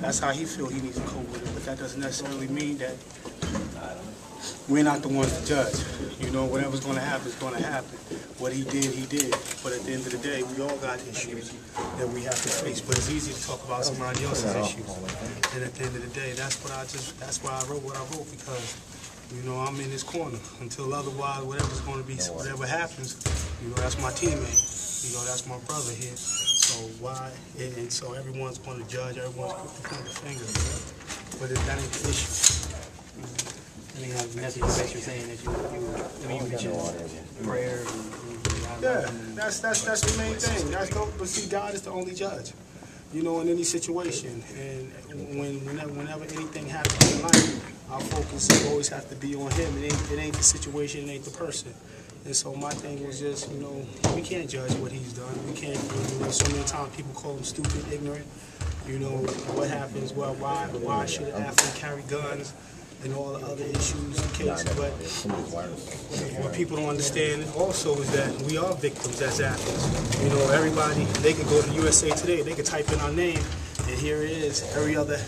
That's how he feel he needs to cope with it. But that doesn't necessarily mean that we're not the ones to judge. You know, whatever's going to happen is going to happen. What he did, he did. But at the end of the day, we all got issues that we have to face. But it's easy to talk about somebody else's issues. And at the end of the day, that's why I wrote what I wrote, because, you know, I'm in his corner. Until otherwise, whatever's going to be, whatever happens, you know, that's my teammate. You know, that's my brother here. So why? And so everyone's going to judge, everyone's going to point the finger. But that ain't the issue. I mean, that's what you're saying, that you mentioned prayer. Yeah, that's the main thing. But see, God is the only judge, you know, in any situation. And whenever anything happens in life, our focus always have to be on Him. It ain't the situation, it ain't the person. And so my thing was just, you know, we can't judge what he's done. We can't, you know, so many times people call him stupid, ignorant. You know, what happens, well, why should an athlete carry guns and all the other issues and cases? But what people don't understand also is that we are victims as athletes. You know, everybody, they could go to USA Today, they could type in our name, and here it is. Every other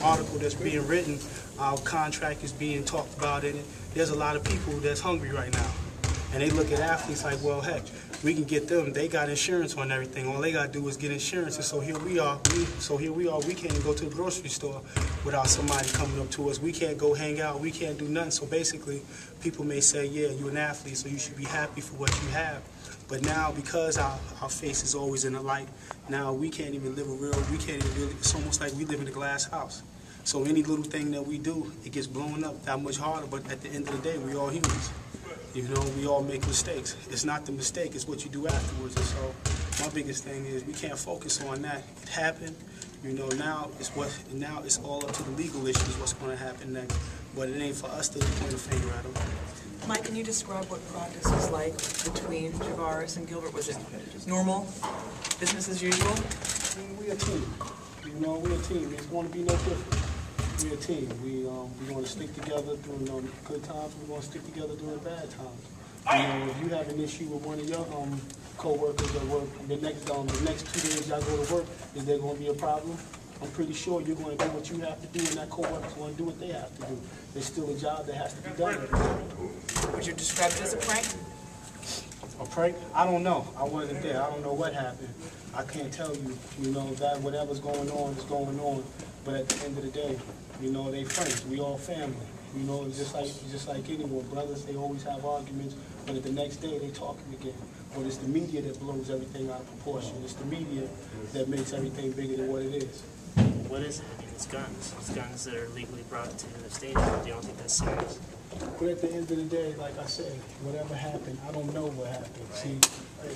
article that's being written, our contract is being talked about in it. There's a lot of people that's hungry right now. And they look at athletes like, well, heck, we can get them. They got insurance on everything. All they got to do is get insurance. And so here we are. We can't even go to the grocery store without somebody coming up to us. We can't go hang out. We can't do nothing. So basically, people may say, yeah, you're an athlete, so you should be happy for what you have. But now, because our face is always in the light, now we can't even live we can't even really, it's almost like we live in a glass house. So any little thing that we do, it gets blown up that much harder. But at the end of the day, we all humans. You know, we all make mistakes. It's not the mistake, it's what you do afterwards. And so my biggest thing is we can't focus on that. It happened. You know, now it's all up to the legal issues, what's going to happen next. But it ain't for us to point a finger at them. Mike, can you describe what practice was like between Javaris and Gilbert? Was it normal, business as usual? I mean, we're a team. You know, we're a team. It's going to be no different. We're a team. We're going to stick together during good times. We're going to stick together during bad times. You know, if you have an issue with one of your co-workers at work, the next 2 days y'all go to work, is there going to be a problem? I'm pretty sure you're going to do what you have to do, and that co-worker's going to do what they have to do. There's still a job that has to be done. Would you describe it as a prank? A prank? I don't know. I wasn't there. I don't know what happened. I can't tell you. You know, that whatever's going on is going on. But at the end of the day, you know, they friends. We all family. You know, it's just like anyone. Brothers, they always have arguments, but the next day they talking again. But it's the media that blows everything out of proportion. It's the media that makes everything bigger than what it is. What is it? I mean, it's guns. It's guns that are legally brought to the stadium. You don't think that's serious? But at the end of the day, like I said, whatever happened, I don't know what happened. See,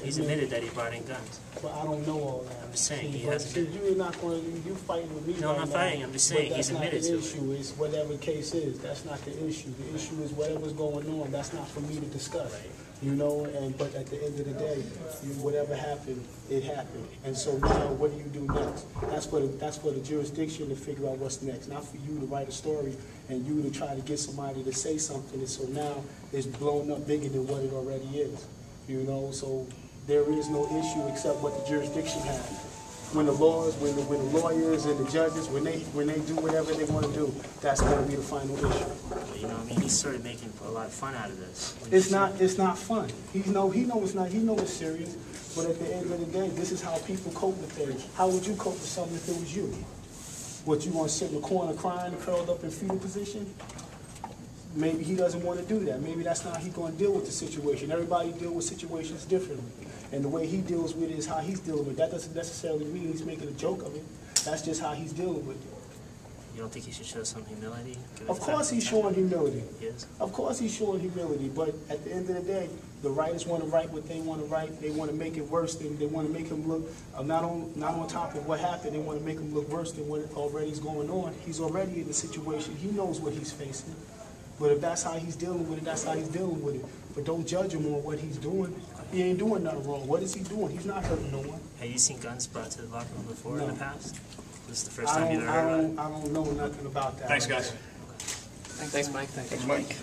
he's admitted that he brought in guns. But I don't know all that. I'm just saying, he hasn't. See, you're not going to, you fighting with me. No, I'm not fighting. I'm just saying he's admitted to it. That's not the issue. It's whatever the case is. That's not the issue. The issue is whatever's going on. That's not for me to discuss. You know, but at the end of the day, whatever happened, it happened. And so now, what do you do next? That's for the jurisdiction to figure out what's next. Not for you to write a story and you to try to get somebody to say something. And so now it's blown up bigger than what it already is. You know, so there is no issue except what the jurisdiction has. When the lawyers and the judges, when they do whatever they want to do, that's going to be the final issue. You know, I mean, he's sort of making a lot of fun out of this. It's not fun. He knows it's serious. But at the end of the day, this is how people cope with things. How would you cope with something if it was you? What, you want to sit in the corner crying, curled up in fetal position? Maybe he doesn't want to do that. Maybe that's not how he's going to deal with the situation. Everybody deals with situations differently. And the way he deals with it is how he's dealing with it. That doesn't necessarily mean he's making a joke of it. That's just how he's dealing with it. You don't think he should show some humility? Of course he's showing humility. Yes. Of course he's showing humility. But at the end of the day, the writers want to write what they want to write. They want to make it worse. They want to make him look, not on top of what happened, they want to make him look worse than what already is going on. He's already in the situation. He knows what he's facing. But if that's how he's dealing with it, that's how he's dealing with it. But don't judge him on what he's doing. He ain't doing nothing wrong. What is he doing? He's not hurting no one. Have you seen guns brought to the locker room before in the past? This is the first I time you've ever heard about it? I don't know nothing about that. Thanks, guys. Thanks, Mike. Thanks, Mike.